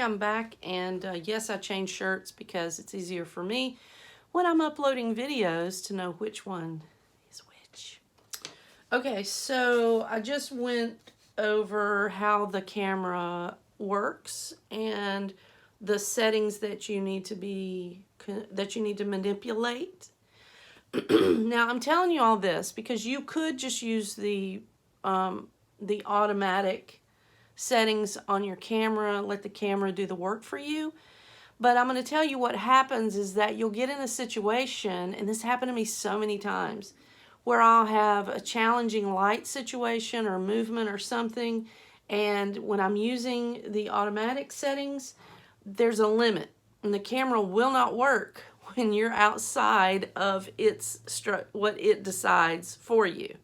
I'm back, and yes, I changed shirts because it's easier for me when I'm uploading videos to know which one is which. Okay, so I just went over how the camera works and the settings that you need to manipulate. Now, I'm telling you all this because you could just use the automatic settings on your camera, let the camera do the work for you. But I'm going to tell you what happens is that you'll get in a situation, and this happened to me so many times, where I'll have a challenging light situation or movement or something, and when I'm using the automatic settings, there's a limit, and the camera will not work when you're outside of what it decides for you.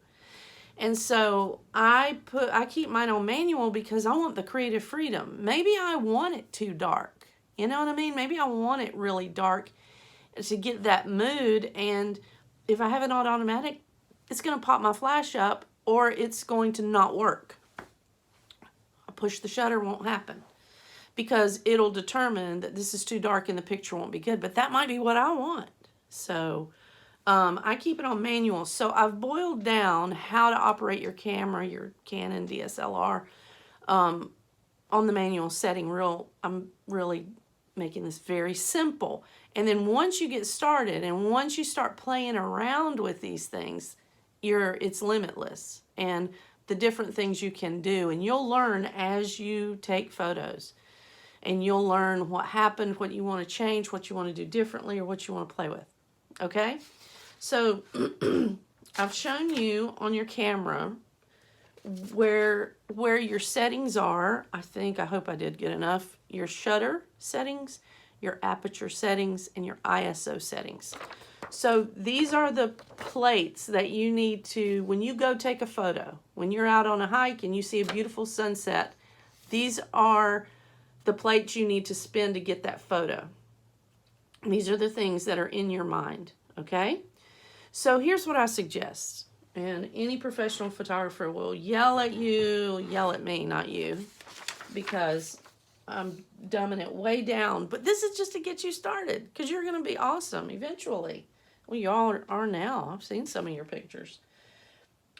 And so I keep mine on manual because I want the creative freedom. Maybe I want it too dark. You know what I mean? Maybe I want it really dark to get that mood. And if I have it on automatic, it's going to pop my flash up or it's going to not work. I push the shutter, won't happen. Because it'll determine that this is too dark and the picture won't be good. But that might be what I want. So I keep it on manual. So I've boiled down how to operate your camera, your Canon DSLR, on the manual setting. I'm really making this very simple. And then once you get started and once you start playing around with these things, it's limitless. And the different things you can do. And you'll learn as you take photos. And you'll learn what happened, what you want to change, what you want to do differently, or what you want to play with. Okay? So I've shown you on your camera where your settings are. I hope I did good enough. Your shutter settings, your aperture settings, and your ISO settings. So these are the plates that you need to, when you go take a photo, when you're out on a hike and you see a beautiful sunset, these are the plates you need to spin to get that photo. These are the things that are in your mind, okay? So here's what I suggest, and any professional photographer will yell at me, not you, because I'm dumbing it way down. But this is just to get you started, because you're going to be awesome eventually. Well, you all are now. I've seen some of your pictures.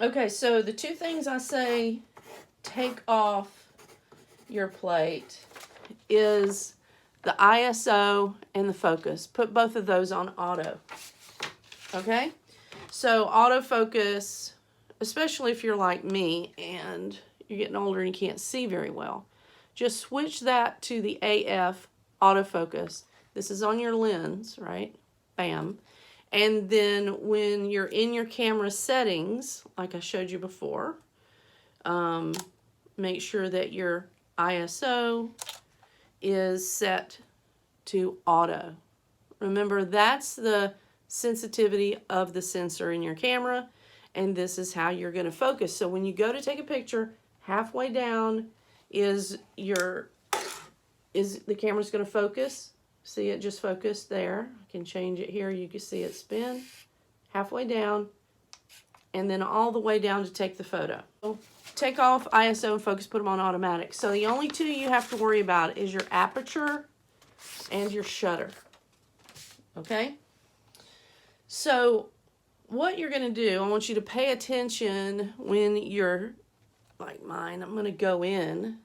Okay, so the two things I say take off your plate is the ISO and the focus. Put both of those on auto. Okay? So autofocus, especially if you're like me and you're getting older and you can't see very well, just switch that to the AF autofocus. This is on your lens, right? Bam. And then when you're in your camera settings, like I showed you before, make sure that your ISO is set to auto. Remember, that's the sensitivity of the sensor in your camera, and this is how you're going to focus. So when you go to take a picture, halfway down is the camera's going to focus. See it just focused there. I can change it here. You can see it spin halfway down and then all the way down to take the photo. So take off ISO and focus, put them on automatic. So the only two you have to worry about is your aperture and your shutter. Okay? So what you're going to do, I want you to pay attention when you're like mine. I'm going to go in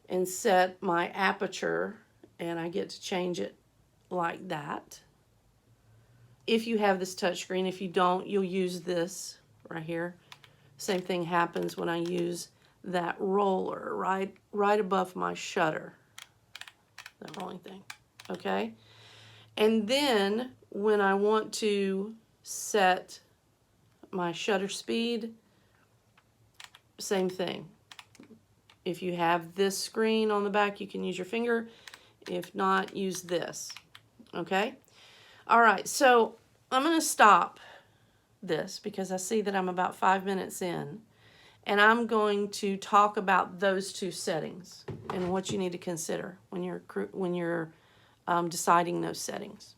and set my aperture, and I get to change it like that. If you have this touchscreen, if you don't, you'll use this right here. Same thing happens when I use that roller right above my shutter. That rolling thing, okay? And then when I want to set my shutter speed, same thing. If you have this screen on the back, you can use your finger. If not, use this, okay? All right, so I'm going to stop this because I see that I'm about 5 minutes in, and I'm going to talk about those two settings and what you need to consider when you're deciding those settings.